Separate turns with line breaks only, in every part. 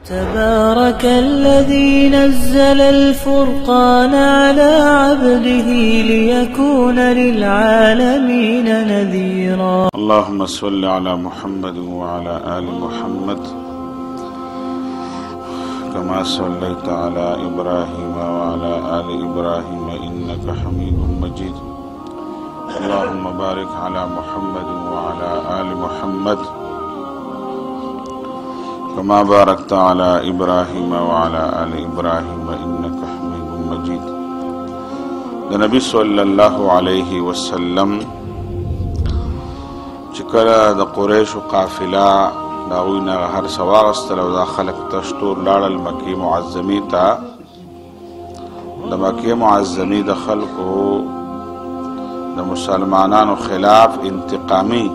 تبارك الذي نزل الفرقان على عبده ليكون للعالمين نذيرا.
اللهم صل على محمد وعلى آل محمد كما صليت على إبراهيم وعلى آل إبراهيم إنك حميد مجيد. اللهم بارك على محمد وعلى آل محمد كما باركت على إبراهيم وعلى آل إبراهيم إنك حميد مجيد. النبي صلى الله عليه وسلم چکلا د قریش قافله داوینا هر سواغستل او دا خلق تشتور لاړل مکی معظمی تا د مکی معظمی د خلقو د مسلمانانو خلاف انتقامی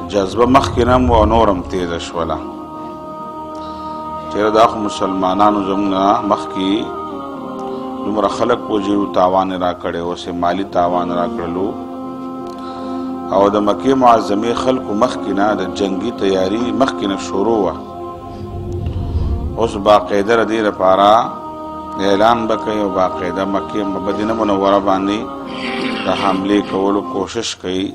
جذبه مخکنم و نورم تیز شولا چیرې دا مسلمانانو زموږ مخکې دومره خلق وجیو تاوان را کړی اوسې مالی تاوان را کړلو او د مکې معظمې خلکو مخکې نه د جنگي تیاری مخکې نه شروع وه. اوس باقاعده د دې لپاره اعلان به کوي او باقاعده مکې مدینه منوره باندې د حملې کولو کوشش کوي.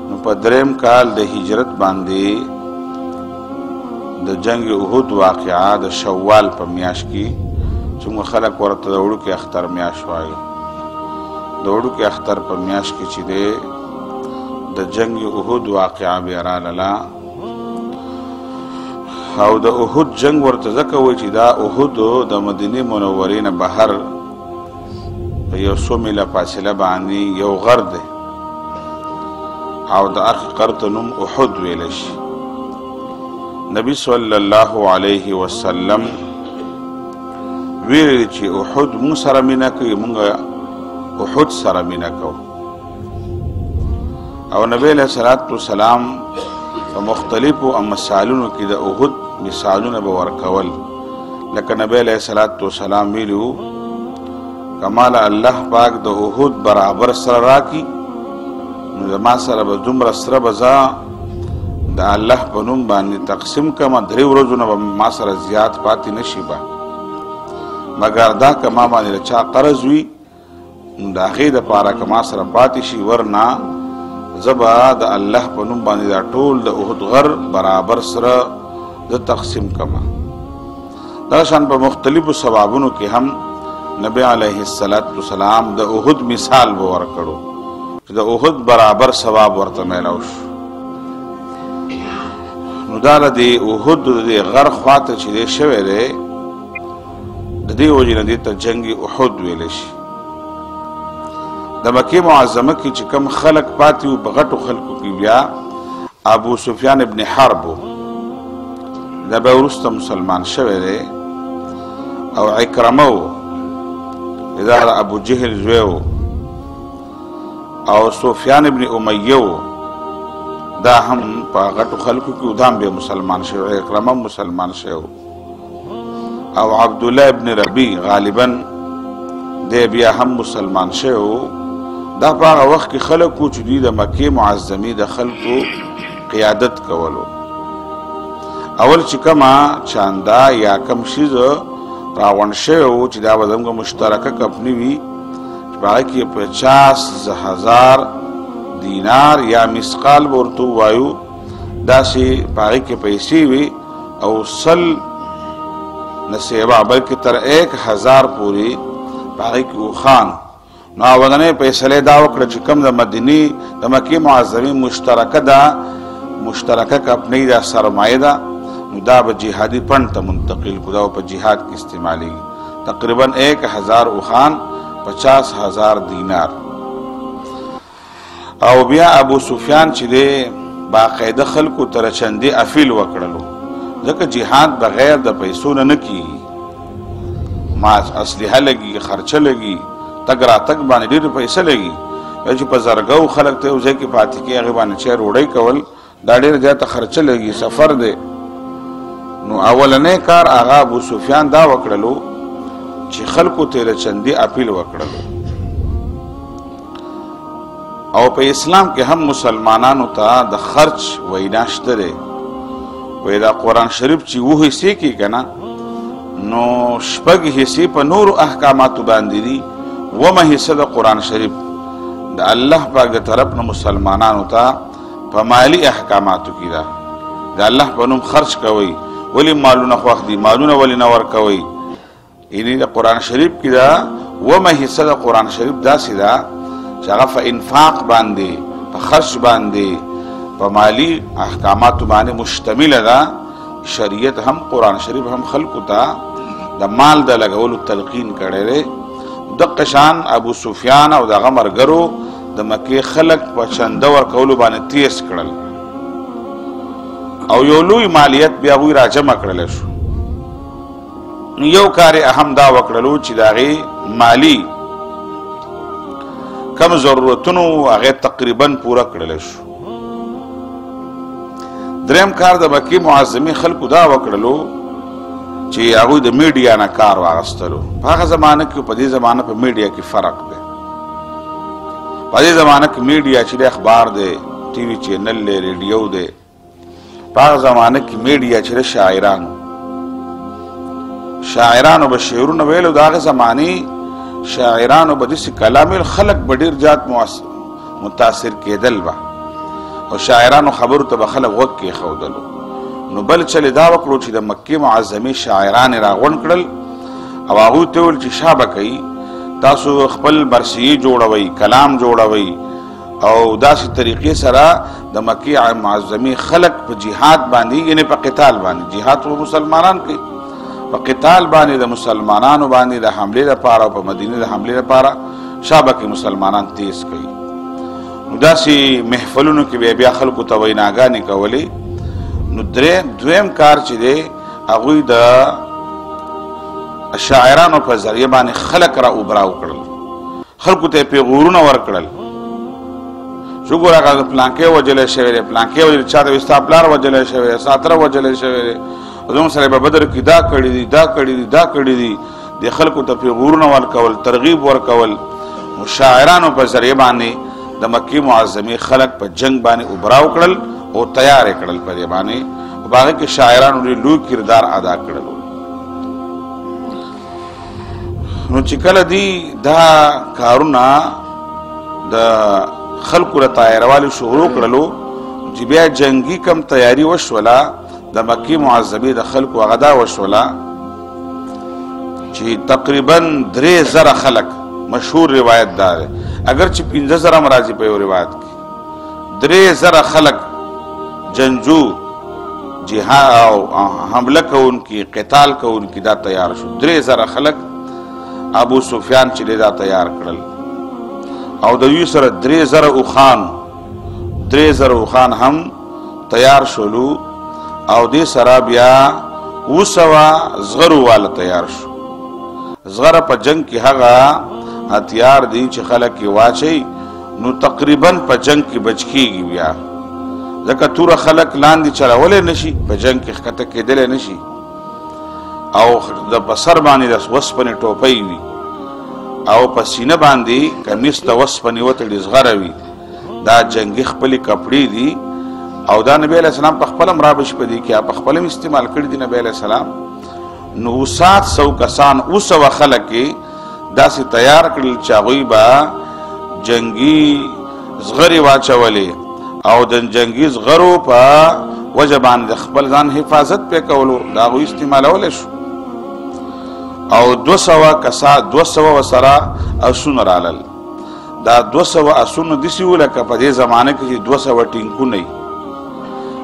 نو په دریم کال د هجرت باندې د جنگ احد واقعه د شوال په میاشت کې څومره خلک ورته د وړوکي اختر میاشت وایي. د وړوکي اختر په میاشت کې چې دی د جنگ احد واقعه بیا راغله او د احد جنگ ورته ځکه وایي چې دا احد د مدینې منورې نه بهر په 100 میله فاصله باندې یو غر دی او د هغې غر ته نوم احد ویلی شي. نبی صلی الله علیه وسلم ویل چې احد مونږ سره مینه کوي مونږ احد سره مینه کوو. او نبی علیه الصلاة والسلام په مختلفو مثالونو کې د احد مثالونه به ورکول. لکه نبی علیه الصلاة والسلام ویلو کمال الله پاک د احد برابر سره راکي نو زما سره به دومره سره به زه د الله په نوم باندې تقسیم کما 3 ورځونه به ما سره زیات پاتې نشي به مګر دا که ما باندې چا قرض وي نو د هغې دپاره که ما سره پاتې شي ورنه زه به د الله په نوم باندې دا ټول د احد غر برابر سره د تقسیم کما. دا شان په مختلفو ثوابونو کې هم نبی علیه السلام د احد مثال به ورکړو چې د احد برابر ثواب ورته میلاو شو. نو دا د احد د غر خواته چې دی شوی دی د دې وجې نه دې ته جنګ احد ویلی شي. د مکې معظمه کې چې کوم خلک پاتې وو په غټو خلکو کې بیا ابو سفیان ابن حرب دا به وروسته مسلمان شوی دی او عکرمه و دا د ابو جهل زوی و او سفیان ابن امیه و دا هم په غټو خلکو کې دا هم بیا مسلمان شوی عکرمه مسلمان شوی او عبدالله ابن ربی غالبا دی بیا هم مسلمان شوی. دا په هغه وخت کې خلکو چې دوی د مکې معظمې د خلکو قیادت کولو. اول چې کومه چاندا یا کم شیز راغونډ شوی و چې دا به زموږ مشترکه کمپني وي چې په هغه کې 50,000 دینار یا مسقال به ورته ووایو داسې په هغې کې پیسې وي او 100 نصیبه بلکې تر 1000 پورې په هغې کې اوښان. نو اولنۍ فیصلې دا وکړه چې کوم د مدینې د مکې معظمې مشترکه ده مشترکه کمپنۍ دا سرمایه ده نو دا به جهادي فنډ ته منتقل کړو. دا په جهاد کې استعمالیږي. تقریبا 1000 اوښان 50,000 دینار. او بیا ابو سفیان چې دی باقاعده خلکو ته چندې افیل وکړلو ځکه جهاد بغیر د پیسو نه کېږي. ما اسلحه لګي خرچه لګي تګ راتګ باندې ډېرې پیسې لګي. چې په زرګو خلک ته یو ځای کې پاتې کېږي هغې باندې چای روډۍ کول دا ډېره زیاته خرچه لګي سفر دی. نو اولنی کار هغه ابو سفیان دا وکړلو چې خلکو ته چندې اپیل وکړلو. او په اسلام کې هم مسلمانانو ته د خرچ وینا شته دی وې دا قرآن شریف چې 7 حصې کې که نه نو 6 حصې په نورو احکاماتو باندې دي 1 حصه د قرآن شریف د الله پاک د طرف نه مسلمانانو ته په مالی احکاماتو کې ده د الله په نوم خرچ کوئ ولې مالونه خوښ دي مالونه ولې نه ورکوئ یعنې د قرآن شریف کې ده 1 حصه د قرآن شریف داسې ده چې هغه په انفاق باندې په خرچ باندې په مالی احکاماتو باندې مشتمله ده شریعت هم قرآن شریف هم خلکو ته د مال د لګولو تلقین کړی دی دقه شان ابو سفیان او دغه ملګرو د مکې خلک په چنده ورکولو باندې تیز کړل او یو لوی مالیت بیا هغوی راجمع کړلی شو یو کار اهم دا وکړلو چې د هغې مالی کم ضرورتونو هغې تقریبا پوره کړلی شو دریم کار د مکې معظمې خلکو دا وکړلو چې هغوی د میډیا نه کار واخیستلو په هغه زمانه کې په دې زمانه په میډیا کې فرق دی په دې زمانه کې میډیا چې د اخبار دی ټي وي چینل دی ریډیو دی په هغه زمانه کې میډیا چې د شاعرانو به شعرونه ویلو د هغې زمانې شاعرانو به داسې کلام ویل خلک به ډېر زیات متاثر کېدل به او شاعرانو خبرو ته به خلک غوږ کېښودلو نو بل چل دا وکړو چې د مکې معظمې شاعران یې راغونډ کړل او هغوی ته وویل چې شابه کوي تاسو خپل مرثیې جوړوئ کلام جوړوئ او داسې طریقې سره د مکې معظمې خلک په جهاد باندې یعنې په قتال باندې جهاد خو مسلمانان کوي په قتال باندې د مسلمانانو باندې د حملې لپاره او په مدینې د حملې لپاره شابه کې مسلمانان تیز کوي نو داسې محفلونو کې بیا خلکو ته ویناګانې کولې نو دویم کار چې دی هغوی د شاعرانو په ذریعه باندې خلک را اوبراو کړل خلکو ته یې پیغورونه ورکړل چې ګوره هغه پلانکې وژلی شوی دی پلانکې وژلی چا ته وایي ستا پلار وژلی شوی دی ستا تره وژلی شوی دی زموږ سره په بدر کې دا کړي دي دا کړي دي دا کړي دي د خلکو ته پیغورونه ورکول ترغیب ورکول نو شاعرانو په ذریعه باندې د مکې معظمې خلک په جنگ باندې اوبراو کړل او تیار یې کړل په دې باندې په هغې کې شاعرانو ډېر لوی کردار ادا کړلو نو چې کله دی دا کارونه د خلکو له تیاروالي شروع کړلو چې بیا جنګي کم تیاري وشوله د مکې معظمې د خلکو هغه دا وشوله چې تقریبا 3000 خلک مشهور روایت دا دی اگر چې 15,000 هم راځي په یو روایت کې 3000 خلک جنجو جهاد او حمله کوونکي قتال کوونکي دا تیار شو 3000 خلک ابو سفیان چې دا تیار کړل او د دوی سره 3000 اوخان هم تیار شولو او دې سره بیا 200 زغرو والا تیار شو زغره په جنگ کې هغه هتیار دی چې خلک یې واچي نو تقریبا په جنگ کې بچ کېږي بیا ځکه توره خلک لاندې چلولی نشي په جنگ کې ښکته کېدلی نشي او د په سر باندې د وسپنې ټوپۍ وي او په سینه باندې کمیس د وسپنې وتړي زغره وي دا جنګي خپلې کپړې دي او دا نبی علیہ السلام په خپل هم رابش په دې کې په خپل هم استعمال کړي دي نبی علیہ السلام نو 700 کسان 200 خلک کې داسې تیار کړل چې هغوی به جنګي زغرې واچولې او د جنګي زغرو په وجه باندې د خپل ځان حفاظت پې کولو د هغوی استعمالولی شو او 200 کسان 200 ورسره اسونه رالل دا 200 اسونه داسې وو لکه په دې زمانه کې چې 200 ټینکونه وي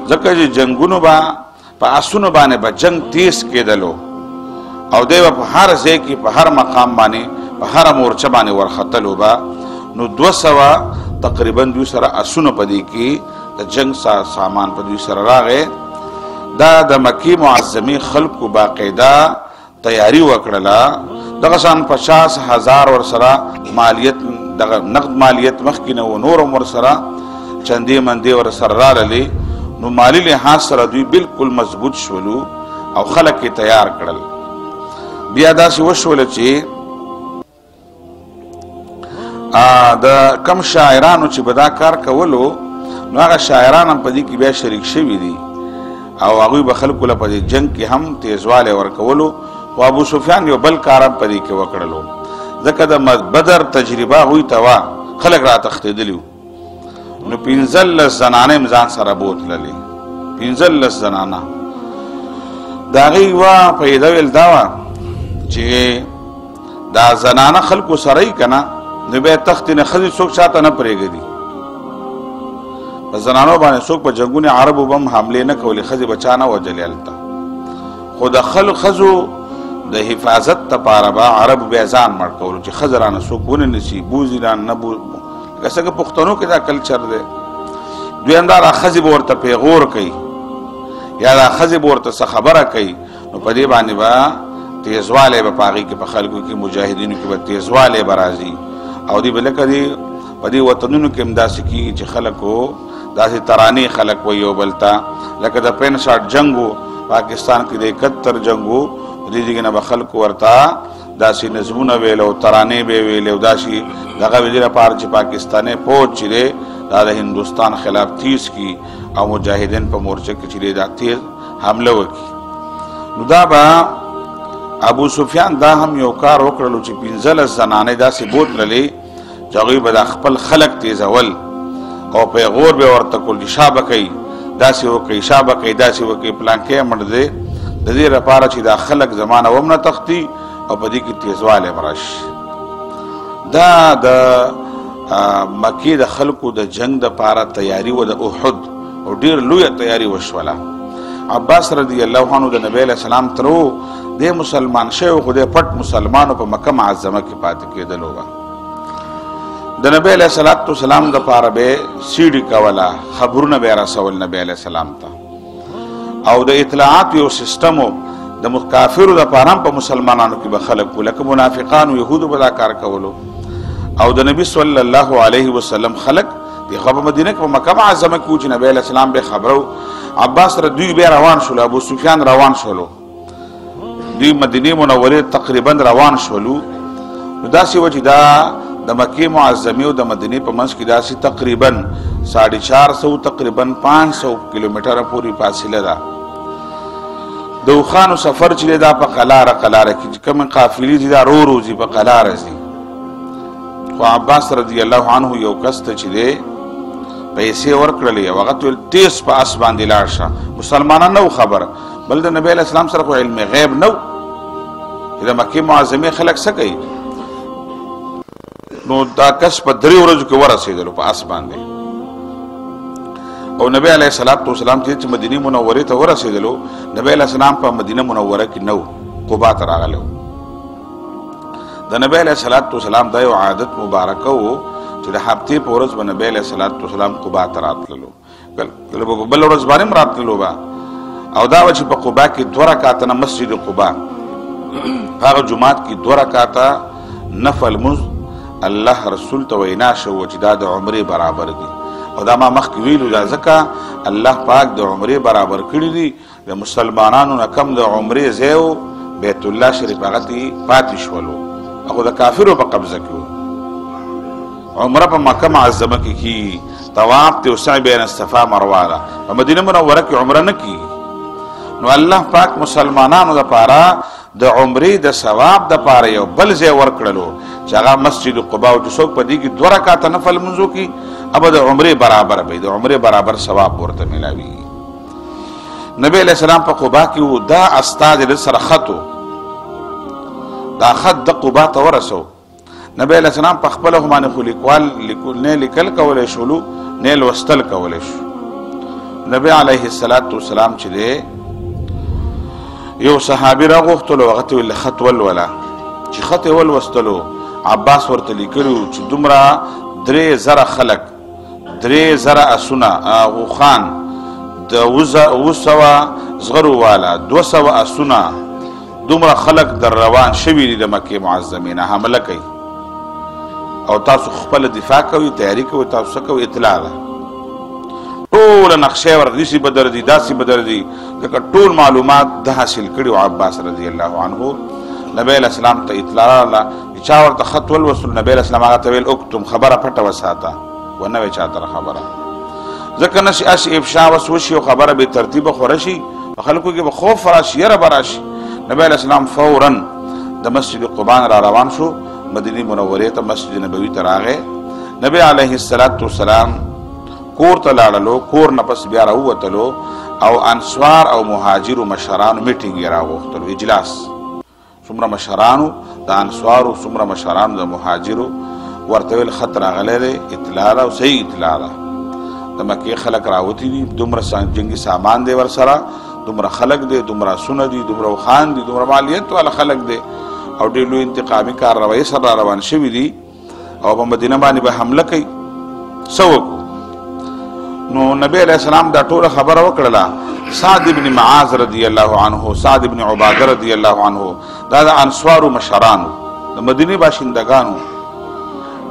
ځکه چې جنګونو به په اسونو باندې به جنګ تیز کېدلو او دی به په هر ځای کې په هر مقام باندې په هر مورچه باندې ورختلو به نو 200 تقریبا دوی سره اسونه په دې کې د جنګ سامان په دوی سره راغی دا د مکې معظمې خلکو باقاعده تیاری وکړله دغه شان 50,000 ورسره مالیت دغه نقد مالیت مخکې نه و نور هم ورسره چندې مندې ورسره راللې نو مالی لحاظ سره دوی بالکل مضبوط شولو او خلک یې تیار کړل بیا داسې وشوله چې د کم شاعرانو چې به دا کار کولو نو هغه شاعران هم په دې کې بیا شریک شوي دي او هغوی به خلکو له په دې جنګ کې هم تیزوالی ورکولو خو ابو سفیان یو بل کار هم په دې کې وکړلو ځکه د بدر تجربه هغوی ته وه خلک راتښتېدلي نو 15 زنانې هم ځان سره بوتللې 15 زنانه د هغې یوه فایده ویل دا وه چې دا زنانه خلکو سره یي که نه نو بیا تختې نه ښځې څوک چاته نه پرېږدي په زنانو باندې څوک په جنګونې عربو به هم حملې نه کولې ښځې به چا نه وژلې هلته خو د ښځو د حفاظت دپاره به عربو بیا ځان مړ کولو چې ښځه رانه څوک ونه نیسي بوځي رانه نه لکه څنګه پښتنو کې دا کلچر دی دویم دا ښځې به ورته پیغور کوي یا دا ښځې به ورته څه خبره کوي نو په دې باندې به تیزوالی به په هغې کې په خلکو کې مجاهدینو کې به تیزوالی به راځي او دوی به لکه په دې وطنونو کې هم داسې کېږي چې خلکو داسې ترانې خلک وایي یو بل ته لکه د 65 جنګ و پاکستان کې د 71 جنګ و دې ځای نه به خلکو ورته داسې نظمونه ویل او ترانې به یې ویلې او داسې دغه وې دې لپاره چې پاکستاني فوج چې دی دا د هندوستان خلاف تیز کي او مجاهدین په مورچه کې چې دی دا تیز حمله وکړي نو دا به ابو سفیان دا هم یو کار وکړلو چې 15 زنانې داسې بوتللې چې هغوی به دا خپل خلک تیزول او پیغور به ورته کول چې شا به کوي داسې وکړئ شا به کوي داسې وکړئ پلانکی مړ دی د دې لپاره چې دا خلک زمانه هم نه تښتي او په دې کې تیزوالی به راشي دا د مکې د خلکو د جنګ دپاره تیاري وه د احد او ډېر لویه تیاري وشوله عباس رضی الله عنه د نبی علیه السلام تر و دی مسلمان شوی خو دی پټ مسلمانو په مکه معظمه کې پاتې کېدلو به د نبی علیه السلام دپاره به سیډي کوله خبرونه به یې رسول نبی علیه السلام ته او د اطلاعاتو یو سیسټم و د کافرو دپاره هم په مسلمانانو کې به خلک و لکه منافقانو یهودو به دا کار کولو او د نبی صلی الله علیه وسلم خلک دی خو په مدینه کې په مکه معظمه کې و چې نبی علیه السلام به خبرو عباس را دوی بیا روان شولو ابو سفیان روان شولو دوی مدینه منورې تقریبا روان شولو نو داسې وه چې دا د مکې معظمې او د مدینې په منځ کې داسې تقریبا 450 تقریبا 500 کیلومتره پورې فاصله ده د اوښانو سفر چې دی دا په قلاره کې چې کومې قافلې دي دا رو ځي په قلاره ځي خو عباس رضی الله عنه یو کس ته چې دی پیسې ورکړلې او هغه ته ویل تیز په اس باندې لاړ شه مسلمانان نه و خبره بل د نبی علیه السلام سره خو علم غیب نه و چې د مکې معظمې خلک څه کوي نو دا کس په 3 ورځو کې ورسېدلو په اس باندې او نبی علیه السلام چې مدینه منورې ته ورسېدلو نبی علیه السلام په مدینه منوره کې نه و قبا ته راغلی و د نبی علیه السلام دا یو عادت مبارکه و چې د هفتې په ورځ به نبی علیه السلام قبا ته راتللو کله به په بله ورځ باندې هم راتللو به او دا و چې په قبا کې 2 رکعاته نه مسجد قبا هغه جماعت کې 2 رکعاته نفل لمونځ الله رسول ته وینا شو چې دا د عمرې برابر دي او دا ما مخکې ویلو دا ځکه الله پاک د عمرې برابر کړي دي د مسلمانانو نه کم د عمرې ځای و بیت الله شریف هغه پاتې شولو هغه د کافرو په قبضه کې و عمره په مکه معظمه کې کېږي طواف ته او سعی بین الصفا مروه ده په مدینه منوره کې عمره نه کېږي نو الله پاک مسلمانانو دپاره د عمرې د ثواب دپاره یو بل ځای ورکړلو چې هغه مسجد قبا او چې څوک په دې کې 2 رکعاته نفل لمونځ وکړي ابه د عمرې برابر به د عمرې برابر ثواب ورته میلاوي نبی علیه السلام په قبا کې و دا استاد د سره خط و دا خط د قبا ته ورسو نبی علیه السلام په خپله خو باندې خو نه لیکل کولی شولو نه لوستل کولی شو نبی علیه السلام چې دی یو صحابي راغوښتلو هغه ته ویل خط ولوله چې خط یې ولوستلو عباس ورته لیکلي چې دومره 3000 خلک 3000 اسونه اوښان د 200 زغرو والا 200 اسونه دومره خلک در روان شوي دي د مکې معظمې نه حمله کوي او تاسو خپل دفاع کوئ تیاری کوئ تاسو څه کوئ اطلاع ده ټوله نقشې ورته داسې به درځي داسې به درځي ځکه ټول معلومات ده حاصل کړي و عباس رضی الله عنه نبی علیه السلام ته اطلاع راغله چې چا ورته خط ولوستلو نبی علیه السلام هغه ته ویل اکتم خبره پټه وساته ونه وی چاته خبره ځکه نشي اسی افشا وسوشي او خبره به ترتیب خورشي خلکو کې به خوف راشي یره براشي. نبی علیہ السلام فورا د مسجد قباء را روان شو، مدینه منوره ته مسجد نبوي ته راغی. نبی علیه السلام کور ته لاړلو، کور نه پس بیا راووتلو او انصار او مهاجرو مشرانو میټینګ یې راغوښتلو، اجلاس. څومره مشرانو د انصارو، څومره مشرانو د مهاجرو ورته ویل خط راغلی دی، اطلاع ده او صحیح اطلاع ده. د مکې خلک راوتي دي، دومره جنګي سامان دی ورسره، دومره خلک دی، دومره آسونه دي، دومره اوښان دي، دومره مالیت والا خلک دی او ډېر لوی انتقامي کارروایي سره روان شوي دي او په مدینه باندې به حمله کوي. څه وکړو؟ نو نبی علیہ السلام دا ټوله خبره وکړله. سعد ابن معاذ رضی الله عنه، سعد ابن عباده رضی الله عنه، دا د انصارو مشرانو د مدینه باشندگانو.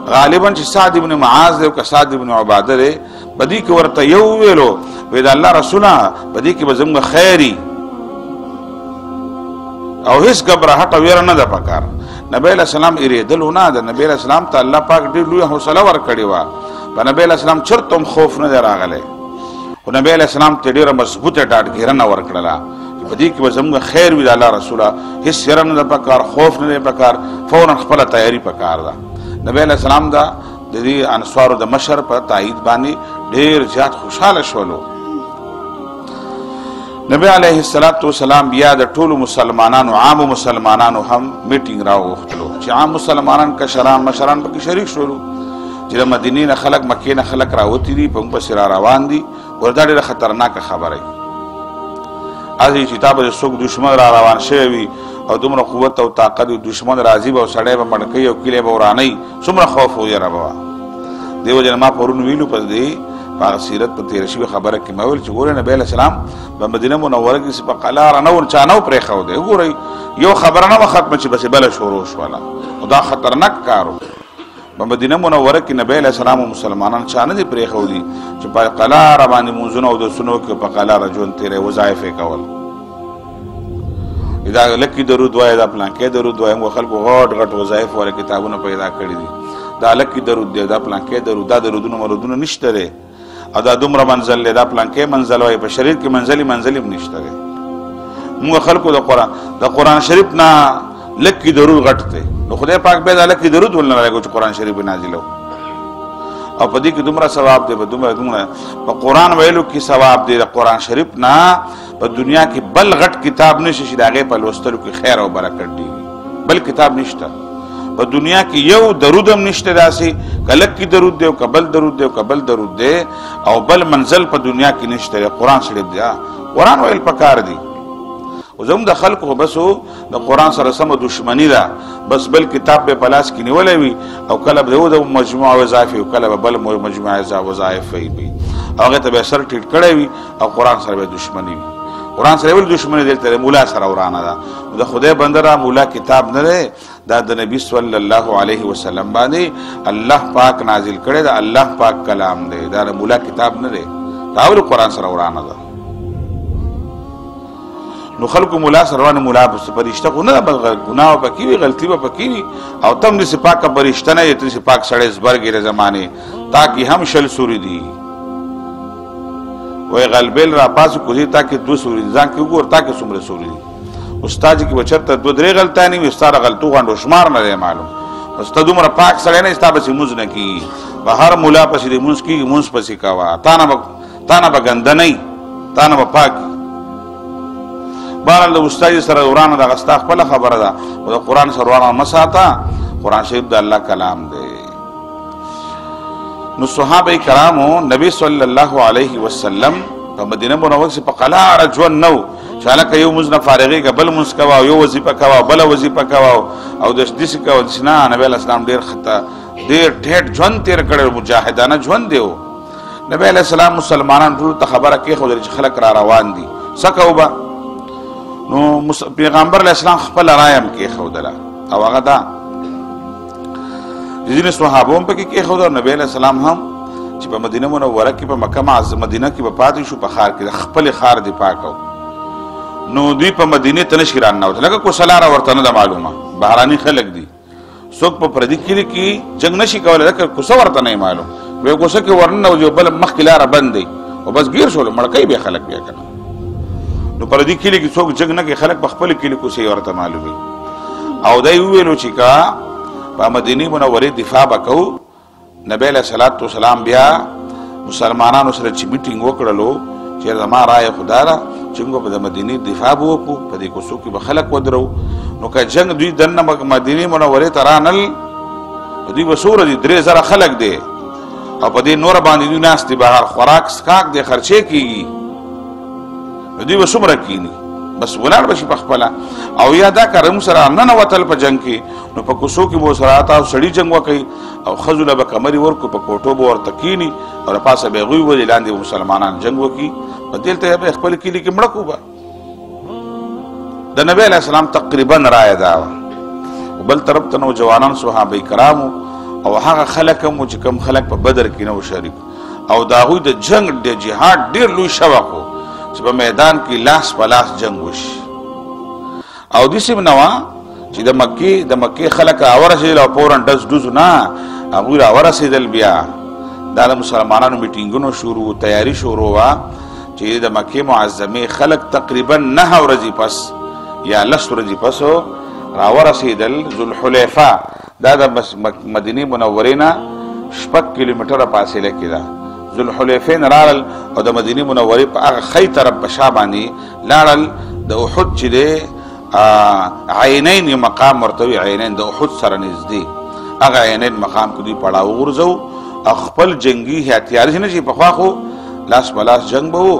غالبا چې سعد ابن معاذ دی او که سعد ابن عباده دی، بدی کې ورته یو ویلو وی د الله رسوله بدی کې به زموږ خیري او هیڅ ګبراهټ او ویره نه ده پکار. نبی علیہ السلام اریدلو نه، د نبی علیہ السلام ته الله پاک ډېر لوی حوصله ورکړې وه. په نبی علیہ السلام چرته هم خوف نه دی راغلی، خو نبی علیہ السلام ته ډېره مضبوطه ډاډګیرنه ورکړله چې په دې کې به زموږ خیر وي د الله رسوله، هیڅ یره نه ده پکار، خوف نه دی پکار، فورا خپله تیاري پکار ده. نبی علیہ السلام دا د دې انصارو د مشر په تایید باندې ډېر زیات خوشحاله شولو. نبی علیه السلام بیا د ټولو مسلمانانو، عامو مسلمانانو هم میټینګ راوغوښتلو چې عام مسلمانان کشران مشران پکې شریک شولو چې د مدینې نه خلک، مکې نه خلک راوتي دي، په موږ پسې را روان دي. وردا ډېره خطرناکه خبره ازي چې تا به څوک دشمن را روان شوی وي او دومره قوت او طاقت وي، دشمن راځي به او سړی به مړ کوي او کلی به ورانوي، څومره خوف او یره به وه. دې وجې نه ما پرون ویلو په دې په هغه سیرت په تېره شوې خبره کې ما ویل چې ګورئ نبی علیه السلام په مدینه منوره کې په قلاره نه چا نه و پرېښودی. وګورئ یو خبره نه وه ختمه چې بسې بله شروع شوله، نو دا خطرناک کار و. په مدینه منوره کې نبی علیه السلام او مسلمانان چا نه دي پرېښودي چې په قلاره باندې لمونځونه اودسونه وکړي، په قلاره ژوند تېری، وظایف یې کول. دا لکي درود وایه، دا پلانکې درود وایه. موږ خلکو غټ غټ وظایف والا کتابونه پیدا کړي دي، دا لکي درود دی، دا پلانکې درود، دا درودونه مرودونه نشته دی او دا دومره منزل دی، دا پلانکې منزل وایي. په شریف کې منزلي هم نشته دی. موږ خلکو د قرآن شریف نه لکي درود غټ دی، نو خدای پاک بیا دا لکي درود ولنه راغو چې قرآن شریف نازلو او په دې کې دومره ثواب دی، په دومره په قرآن ویلو کې ثواب دی. د قرآن شریف نه په دنیا کې بل غټ کتاب نشي چې د هغې په لوستلو کې خیر او برکت ډېر، بل کتاب نشته په دنیا کې. یو درود هم نشته داسې، که لکي درود دی او که بل درود دی او که بل درود دی او بل منزل په دنیا کې نشته دی. قرآن شریف دی، قرآن ویل پکار دی. او زموږ د خلکو خو بس د قرآن سره سمه دشمني ده، بس بل کتاب به په لاس کې نیولی وي او کله به د مجموعه وظایف وي او کله به بل مجموعه وظایف وي او هغې ته به سر ټیټ کړی وي او قرآن سره به دشمني وي. قرآن سره ولې دشمني دلته د مولا سره ورانه ده. د خدای بنده را مولا کتاب نه دی، دا د نبي صلی الله علیه وسلم باندې الله پاک نازل کړی، دا الله پاک کلام دی، دا د مولا کتاب نه دی. دا ولې قرآن سره ورانه ده؟ نو خلکو مولا سره ورانه، مولا فرشته خو نه ده، بل ګناه به پکې وي، غلطي به پکې وي او ته هم داسې پاکه فرشته نه یې، ته داسې پاک سړی زبرګې د زمانې، تاکې هم شل سوري دي. وی غلبیل را پاسو کوزی تاکې دو سوري دي، ځان کې وګور تاکې څومره سوري دي. استاد چې به چېرته دوه درې غلطانې وي، ستا د غلطو غونډو شمار نه دی معلوم. بس ته دومره پاک سړی نه یې، ستا پسې مونځ نه کېږي. به هر مولا پسې دې مونځ کېږي، مونځ پسې کوه، تا نه به ګنده نه وي، تا نه به پاک وي. بهرحال د استاد سره ورانه دغه ستا خپله خبره ده، خو د قرآن سره ورانه مه ساته. قرآن شریف د الله کلام دی. نو صحابه کرامو نبی صلی الله علیه وسلم په مدینه منوره کې په قلاره ژوند نه و چې هلکه یو مونځ نه فارغېږه بل مونځ کوه او یو وظیفه کوه او بله وظیفه کوه او داسې کوه داسې نه. نبی علیه السلام ډېر ټیټ ژوند تېر کړی، مجاهدانه ژوند دی. نبی علیه السلام مسلمانان ټولو ته خبره کېښودله چې خلک را روان دي، څه کوو به؟ نو پیغمبر علیه السلام خپله رایه هم کېښودله او هغه دا ځینې صحابه هم پکې کېښوده. نبی علیه السلام هم چې په مدینه منوره کې په مکه مدینه کې به پاتې شو، په ښار کې د خپلې ښار دفاع کو. نو دوی په مدینې ته نشي راننوته، لکه کوسلاره ورته نه ده معلومه، بهراني خلک دي، څوک په پردي کلي کې جنګ نشي کولی، لکه کوڅه ورته نه معلوم. یو کوڅه کې ورننه او بل مخکې لاره بند دی او بس ګیر شول مړکۍ بیا خلک بیا کنه نو پر دې کلی کې څوک جنگ نه کوي خلک په خپل کلی کوڅې ورته معلومي او دای ویلو چې کا په مدینه منوره دفاع وکاو نبی علیہ الصلوۃ والسلام بیا مسلمانانو سره چې میټینګ وکړلو چې زما رائے خدا را چې موږ په مدینه دفاع وکړو په دې کوڅو کې به خلک ودرو نو که جنگ دوی دنه مدینه منوره ته رانل دوی به څومره دي 3000 خلک دي او په دې نور باندې دوی ناست دي بهر خوراک سکاک دي خرچې کیږي دوی به څومره کینی بس ولاړ بشي په خپله او یا دا کار موږ سره ننوتل په جنګ کې نو په کوڅو کې به سره اته سړي جنګ وکړي او ښځو له به کمرې ورکړو په کوټو به ورته کیني او له پاسه به هغوی ولې لاندې به مسلمانان جنګ وکړي په دلته به خپل کلي کې مړه کړو به د نبی علیه السلام تقریبا رایه دا وه بل طرف ته نوجوانان صحابه کرامو او هغه خلک هم چې کوم خلک په بدر کې نه و شریک او د هغوی د جنګ د جهاد ډېر لوی شوق و چې په میدان کې لاس په لاس جنګ وشي او داسې نه وه چې د مکې خلک راورسېدل او فورا ډز ډوز نه هغوی راورسېدل بیا دا د مسلمانانو میټینګونو شروع تیاري شروع وه چې د مکې معظمې خلک تقریبا 9 ورځې پس یا 10 ورځې پس راورسېدل ذوالحلیفه دا د مدینې منورې نه 6 کیلومتره فاصله کې ده ذوالحلیفې نه راړل او د مدینې منورې په هغه ښی طرف په شا باندې لاړل د احد چې دی عینین یو مقام ورته وي عینین د احد سره نږدې هغه عینین مقام کې دوی پړاو وغورځو او خپل جنګي هتیار چې نه شي پخوا خو لاس په لاس جنګ به و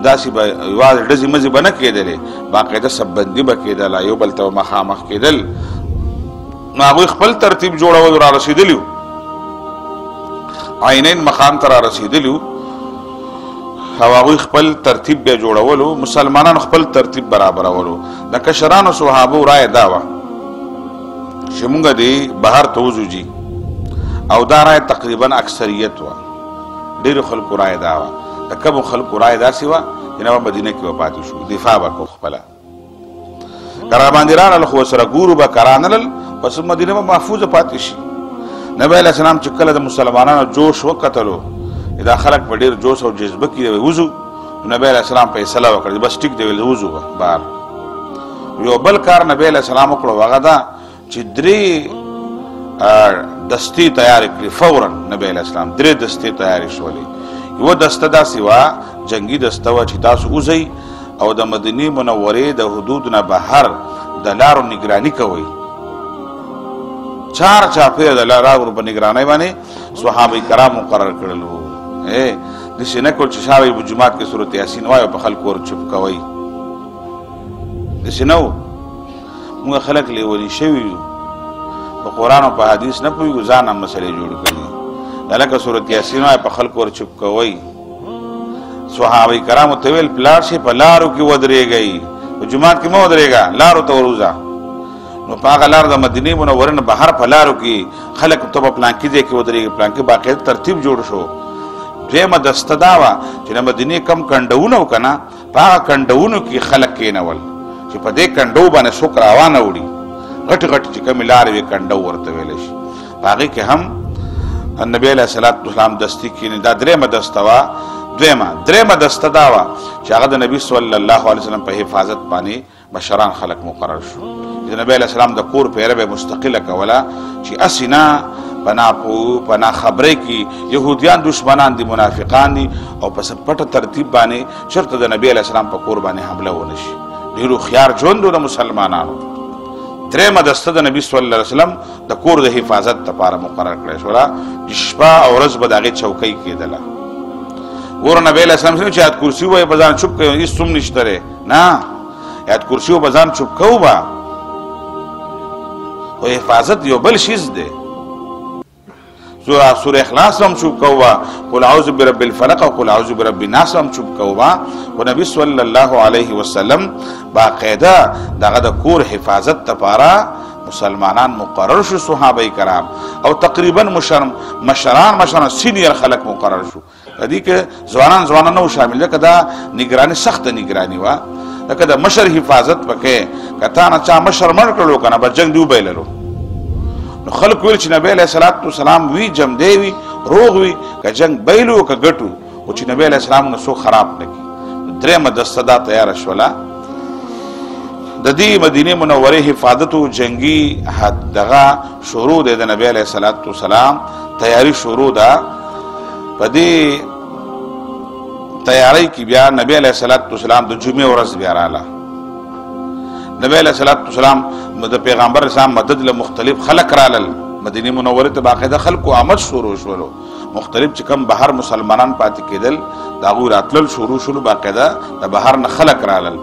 داسې به یوازې ډزې مزې به نه کېدلې باقاعده سببندي به کېدله یو بل ته مخامخ کېدل نو هغوی خپل ترتیب جوړول را رسېدلي وو عینین مقام ته را رسېدلي وو او هغوی خپل ترتیب بیا جوړولو مسلمانانو خپل ترتیب برابرولو د کشرانو صحابو رایه دا وه چې مونږ دې بهر ته وځو جي او دا رایه تقریبا اکثریت وه ډېرو خلکو رایه دا وه د کمو خلکو رایه داسې وه چې نه به مدینه کې به پاتې شو دفاع به کوو خپله که را باندې راغلل خو ورسره ګورو به که رانلل پس مدینه به محفوظه پاتې شي نبی علیه السلام چې کله د مسلمانانو جوش وکتلو دا خلک په ډېر جوش او جذبه کې وځو نبی علیه السلام فیصله وکړه بس ټیک دی ویل وځو به بهر یو بل کار نبی علیه السلام وکړو هغه دا چې 3 دستې تیارې کړې فورا نبی علیه السلام 3 دستې تیارې شولې یوه دسته داسې وه جنګي دسته وه چې تاسو وځئ او د مدینې منورې د حدود نه بهر د لارو نگراني کوئ چار چاپیره د لارو په نگرانۍ باندې صحابه کرام مقرر کړل وو داسې نه کول چې شاوی په جومات کې سورت یاسین وایي او په خلکو ور چوپ کوئ داسې نه و موږ خلک لیوني شوي یو په قرآن او په حدیث نه پوهېږو ځان هم مسلې جوړ کړي دا لکه سورت یاسین وایي په خلکو ور چوپ کوئ صحابه کرامو ته ویل پلاړ شئ په لارو کې ودرېږئ په جومات کې مه ودرېږه لارو ته وروځه نو په هغه لار د مدینې منورې نه بهر په لارو کې خلک ته په پلانکي ځای کې ودرېږي پلانکي باقاعده ترتیب جوړ شو دویمه دسته دا وه چې د مدینې کم کنډونه و که نه په هغه کنډونو کې خلک کېنول چې په دې کنډو باندې څوک راوانه وړي غټې غټې چې کومې لارې وي کنډو ورته ویلی شي په هغې کې هم نبي علیه الصلاة والسلام دستي کښېني دا درېیمه دسته وه درېیمه دسته دا وه چې هغه د نبي صلی الله علیه وسلم په حفاظت باندې مشران خلک مقرر شو د نبی علیه السلام د کور پیره به مستقله کوله چې هسې نه په ناخبرۍ کې یهودیان دشمنان دي منافقان دي او په پټه ترتیب باندې چېرته د نبي علیه السلام په کور باندې حمله ونه شي ډېر هوښیار ژوند و د مسلمانانو درېیمه دسته د نبي صلی الله علیه وسلم د کور د حفاظت دپاره مقرر کړی شوله چې شپه او ورځ به د هغې چوکۍ کېدله ګوره نبی علیه السلام چې یاد کرسي ووایي به ځان چوپ کوي هېڅ څوم نشته دی نه یاد کرسي به ځان چوپ کوو به خو حفاظت یو بل شیز دی سوره اخلاص هم چوپ کوو به قل اعوذ برب الفلق او قل اعوذ برب الناس هم چوپ کوو به خو نبي صلی الله علیه وسلم باقاعده دغه د کور حفاظت دپاره مسلمانان مقرر شو صحابه کرام او تقریبا مشران سینیر خلک مقرر شو دې کې ځوانان نه و شامل ځکه دا نگراني سخته نگراني وه لکه د مشر حفاظت پکې که تا نه چا مشر مړ کړلو که نه به جنګ دې وبایللو نو خلک ویل چې نبی علیه الصلاة والسلام وي جمدی وي روغ وي که جنگ بیلو که ګټو او چې نبی علیه السلام نه څوک خراب نه کړي. درېیمه دسته دا تیاره شوله د دې مدینې منورې حفاظت او جنګي دغه شروع دی د نبی علیه الصلاة والسلام تیاری شروع ده. په دې تیاری کې بیا نبی علیه الصلاة والسلام د جمعې ورځ بیا راله. نبی علیه الصلاة والسلام د پیغمبر اسلام مدد له مختلف خلق رالل مدینې منورې ته باقاعده خلکو آمد شروع شولو. مختلف چې کوم بهر مسلمانان پاتې کېدل د هغوی راتلل شروع شولو. باقاعده د بهر نه خلق رالل.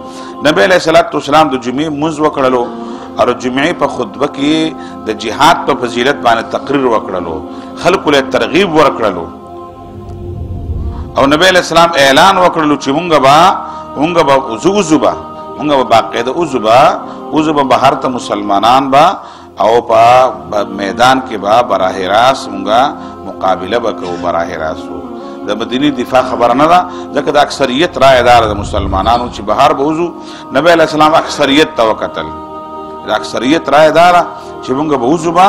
نبی علیه الصلاة والسلام د جمعې لمونځ وکړلو او د جمعې په خطبه کې د جهاد په فضیلت باندې تقریر وکړلو. خلکو له ترغیب ورکړلو او نبی علیه السلام اعلان وکړلو چې مونږ به وزو به مونږ به باقاعده وزو به بهر ته مسلمانان به او په میدان کې به براه راست مونږه مقابله به کوو. براه راست د مدینې دفاع خبره نه ده ځکه د اکثریت رایه دار د مسلمانانو چې بهر به وزو. نبی علیه السلام اکثریت ته وکتل د اکثریت رایه داره چې مونږ به وزو به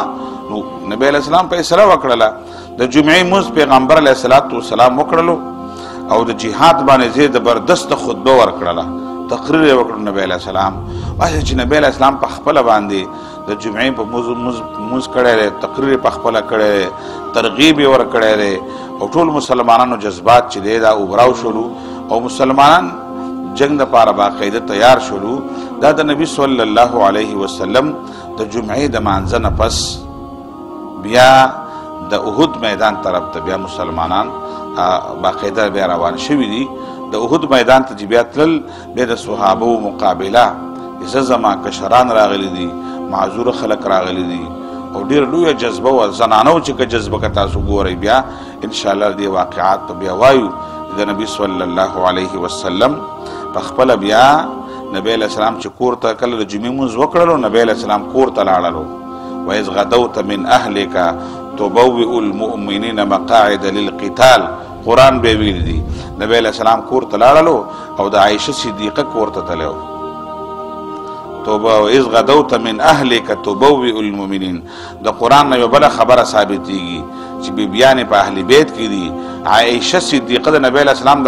نو نبی علیه السلام فیصله وکړله د جمعې لمونځ پیغمبر علیه الصلاة والسلام وکړلو او د جهاد باندې زبردست خطبه ورکړله تقریر یې وکړ نبی علیه السلام. وایي چې نبی علیه السلام په خپله باندې د جمعې په لمونځ کړی دی تقریر یې په خپله کړی دی ترغیب یې ورکړی دی او ټول مسلمانانو جذبات چې دی دا اوبراو شولو او مسلمانان جنگ دپاره باقاعده تیار شولو. دا د نبی صلی الله علیه وسلم د جمعې د مانځه نه پس بیا د احد میدان طرف ته بیا مسلمانان باقاعده بیا روان شوي دي. د احد میدان ته چې بیا تلل بیا د صحابو مقابله زه زما کشران راغلي دي معذور خلک راغلي دي او ډېر لویه جذبه وه. زنانو چې که جذبه که تاسو ګورئ بیا انشاءالله دې واقعات ته بیا وایو د نبي صلی الله علیه وسلم په خپله بیا نبی علیه السلام چې کور ته کله د جمعې لمونځ وکړلو نبی علیه السلام کور ته لاړلو. وإذ غدوت من أهلك تبوئ المؤمنين مقاعد للقتال قرآن به ویل دي. نبی علیه السلام کور ته لاړلو او د عایشه صدیقه کور ته تللی و. وإذ غدوت من أهلك تبوئ المؤمنين د قرآن نه یوه بله خبره ثابتېږي چې بیبیانې په اهل بیت کې دي. عایشه صدیقه د نبی علیه السلام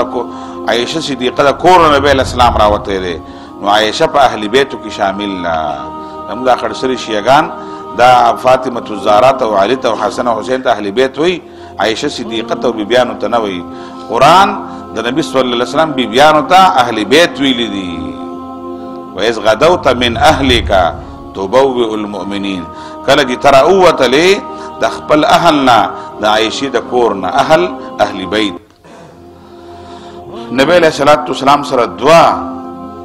عایشه صدیقه د کور نه نبی علیه السلام راوتی دی نو عایشه په اهل بیتو کې شامل ده. زموږ دا خړسري شیعګان دا فاطمه الزهرا ته او علي ته او حسن او حسین ته اهل بیت وی عایشه صدیقه ته بیبیانو ته نه وی. قرآن د نبی صلی الله علیه وسلم بیبیانو ته اهل بیت ویلی دي. وإذ غدوت من أهلك تبوئ المؤمنین کله چې ته راووتلې د خپل اهل نه د عایشې د کور نه اهل بیت. نبی علیه الصلاة والسلام سره دوه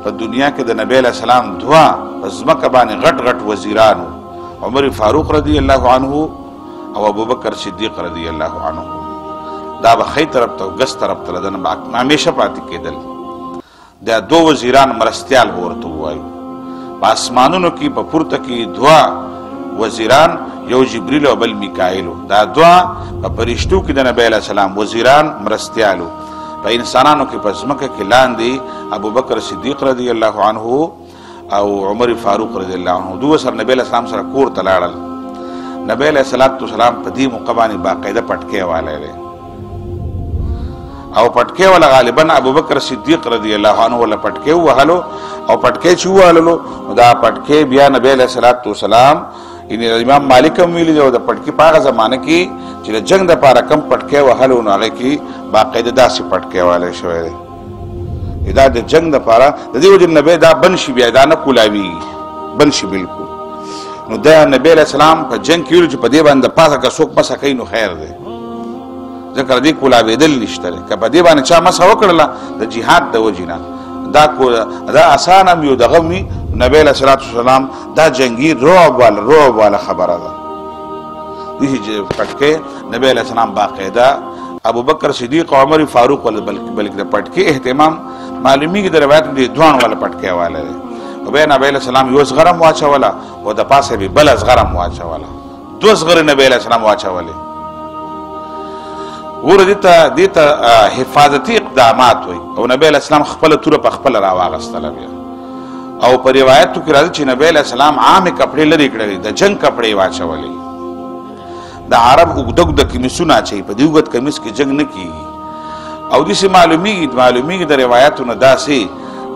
په دنیا کې د نبی علیه السلام دوه په ځمکه باندې غټ غټ وزیرانو عمر فاروق رضی الله عنه او ابوبکر صدیق رضی الله عنه. دا به ښی طرف ته ګس طرف ته د همیشه پاتې کېدل. دا دو وزیران مرستیال به ورته ووایو. په اسمانونو کې په پورته کې دوه وزیران یو جبریل او بل میکایلو. دا دوه په فرشتو کې د نبی علیه السلام وزیران مرستیالو. په انسانانو کې په ځمکه کې لاندې ابوبکر صدیق رضی الله عنه او عمر فاروق رضی الله عنه دوه سره نبی علیه السلام سره کور ته لاړل. نبی علیه السلام په دې موقع باندې باقاعده پټکی والی دی او پټکی والا غالبا ابوبکر صدیق رضی الله عنه ولا پټکی ووهلو او پټکی چې ووهللو دا پټکی بیا نبی علیه السلام امام مالک هم ویلي دی او د پټکي په هغه زمانه کې چې د جنګ دپاره کم پټکی وهلو نو هغې کې باقاعده داسې پټکی والی شوی دی. دا د جنګ دپاره د دې وجې نبی دا بند شي بیا دا نه کولاویږي بند شي بلکل. نو دا نبی علیه السلام په جنګ کې ویلو چې په دې باندې د پاسه که څوک مسه کوي نو خیر دی ځکه د دې کولاوېدل نشته دی. که په دې باندې چا مسه وکړله د جهاد د وجې نه دا اسان هم یو دغه وي. نبی علیه الصلاة والسلام دا جنګي رعب والا خبره ده. دې پټکی نبی علیه السلام باقاعده ابوبکر صدیق او عمر فاروق بلکې د پټکي اهتمام معلومیږي د روایت دې دوان والا پټکی والا دی. او بیا نبی علیه السلام یو زغره واچوله او د پاسه به بله زغره واچوله. دوه زغرې نبی علیه السلام واچولې. ګوره دې ته حفاظتي اقدامات وایي او نبی علیه السلام خپله توره په خپله راواغستله بیا. او په روایتو کې راځي چې نبی علیه السلام عامې کپړې لرې کړلې د جنګ کپړې واچولې. د عرب اوږده اوږده کمیسونه اچوي په دې اوږد کمیس کې جنګ نه کېږي او داسې معلومیږي د روایاتو نه داسې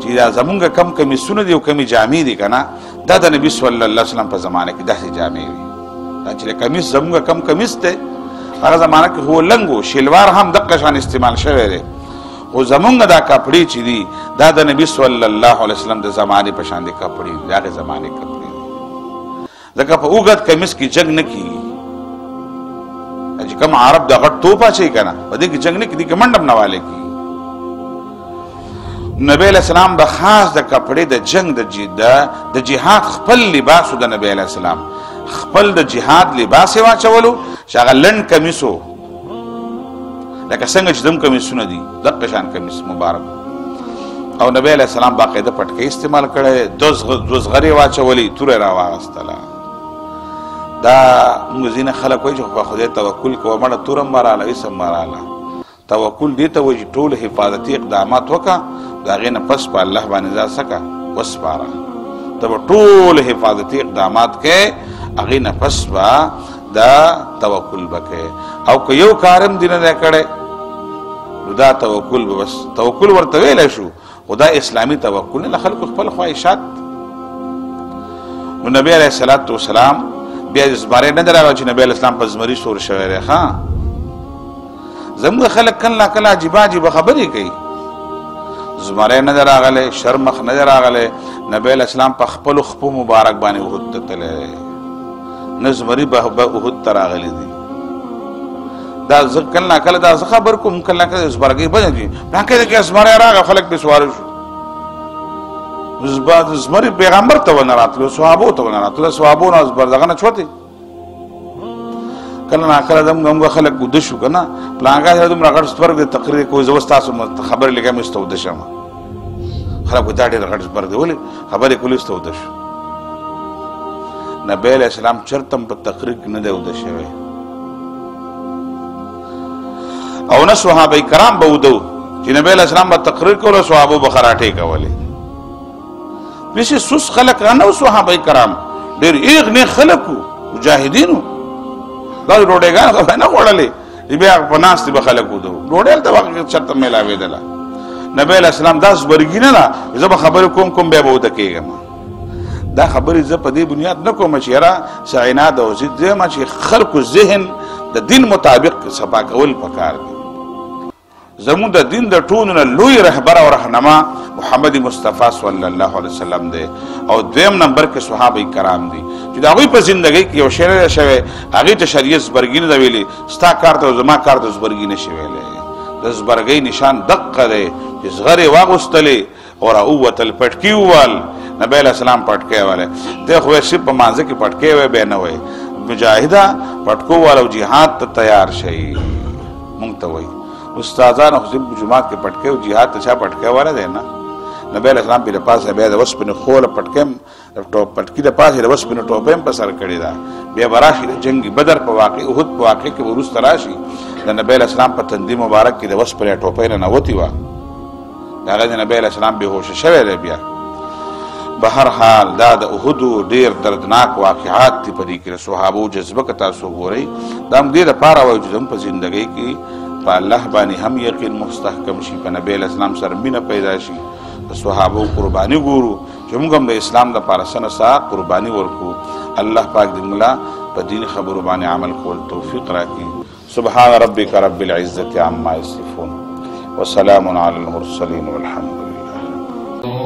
چې دا زمونږ کم کمیسونه دي او کمې جامې دي که نه دا د نبي صلی الله علیه وسلم په زمانه کې داسې جامې وي دا چې کمیس زمونږ کم کمیس دی هغه زمانه کې خو لنګ و شلوار هم دقه شان استعمال شوی دی خو زمونږ دا کپړې چې دي دا د نبي صلی الله علیه وسلم د زمانې په شان دي کپړې دي د هغې زمانې کپړې دي ځکه په اوږد کمیس کې جنګ نه کېږي چې کوم عرب د غټ توپ اچوي که نه په دې کې جنګ نه کېږي دې کې منډه هم نه والی کېږي نبی علیہ السلام به خاص د کپړې د جنگ د جهاد خپل لباس د نبی علیہ السلام خپل د جهاد لباس یې واچولو چې هغه لنډ کمیس و لکه څنګه چې دم کمیسونه دي دقه شان کمیس مبارک او نبی علیہ السلام باقاعده پټکۍ استعمال کړی دوه زغرې واچولې توره یې راواغېستله دا موږ ځینې خلک وایي چې په خدای توکل کوه مړه توره هم راله هېڅ هم راله توکل دې ته وایي چې ټول حفاظتي اقدامات وکړه د هغې نه پس په الله باندې ځان څه کړه وسپاره ته به ټول حفاظتي اقدامات کوې هغې نه پس به دا توکل به کوې او که یو کار هم دې نه دی کړی نو دا توکل به بس توکل ورته ویلی شو خو دا اسلامي توکل نه خلکو خپل خواهشات نو نبی علیه الصلاة والسلام بیا زمری نه دی راغلی چې نبی علیه السلام په زمري سور شوی دی ښه زموږ خلک کله کله عجیبه عجیبه خبرې کوي زمری نه دی راغلی شرمخ نه دی راغلی نبی علیه السلام په خپلو خپو مبارک باندې احد ته تللی نه زمري به احد ته راغلی دي دا زه کله کله دا زه خبر کوم کله کله زبرګۍ بده دي پلانکې کې زمری راغی خلک پې سواره شو زمری پیغمبر ته ونه راتلو صحابو ته ونه راتلو صحابو نه زبر دغه نه چوتې کله ناکله زموږ خلک وده شو که نه پلانکا سره دومره غټ زبرګ دی تقریر کوي زه اوس تاسو خبرې لګم اوس ته وده شم خلک وایي دا ډېر غټ زبرګ دی ولې خبرې کولې اوس ته وده شو نبی علیه السلام چېرته هم په تقریر کې نه دی وده شوی او نه صحابه کرام به وده و چې نبی علیه السلام به تقریر کولو صحابو به خراټې کولې داسې سوس خلک نه و صحابه کرام ډېر ایغ نیغ خلک وو مجاهدین وو دا ډوډۍ خو نه خوړلې بیا په ناستې به خلک وده وو ډوډۍ هلته وخت چېرته میلاوېدله نبی علیه السلام دا زبرګي نه ده زه به خبرې کوم بیا به وده کېږم دا خبرې زه په دې بنیاد نه کوم چې یاره څه عناد او ضد یم چې خلکو ذهن د دین مطابق صفا کول پکار دی زموږ د دین د ټولو نه لوی رهبر او رهنما محمد مصطفی صلی الله علیه وسلم دی او دویم نمبر کې صحابه کرام دي چې د هغوی په زندګۍ کې یو شی نه شوی هغې ته شریعت زبرګي نه ده ویلي ستا کار ته او زما کار ته زبرګي نه شي ویلی د زبرګۍ نشان دقه دی چې زغرې واغوستلې او راووتل پټکي ووال نبی علیه السلام پټکی والی دی خو صرف په مانځه کې پټکی وی بیا نه وی مجاهده پټکو والا او جهاد ته تیار شئ مونږ ته وایي استادان خو صرف جماعت کې پټکی او جهاد ته چا پټکی والا دی نه نبی علیه السلام پې د پاسه بیا د وسپنې خوله پټکی پټکي د پاسې د وسپنې ټوپۍ هم په سر کړې ده بیا به راشي د جنګ بدر په واقع احد په واقع کې به وروسته راشي د نبی علیه السلام په تندي مبارک کې د وسپنې ټوپۍ نه نوتې وه د هغه د نبی علیه السلام بېهوشه شوی دی بیا به هر حال دا د احدو ډېر دردناک واقعات دي په دې کې د صحابو جذبه که تاسو وګورئ دا هم دې دپاره وایو چې زموږ په زندګۍ کې په الله باندې هم یقین مستحکم شي په نبی علیه السلام سره مینه پیدا شي د صحابو قرباني ګورو چې موږ هم د اسلام دپاره څه نه څه قرباني ورکړو الله پاک دې موږ له په دیني خبرو باندې عمل کول توفیق راکړي سبحان ربک رب العزة عما یصفون وسلام علی المرسلین والحمد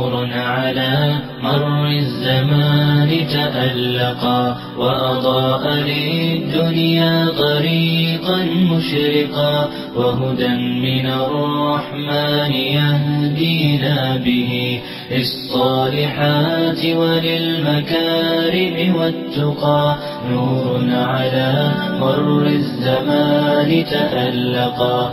نور على مر الزمان تألقا وأضاء للدنيا طريقا مشرقا وهدى من الرحمن يهدينا به للصالحات وللمكارم والتقى نور على مر الزمان تألقا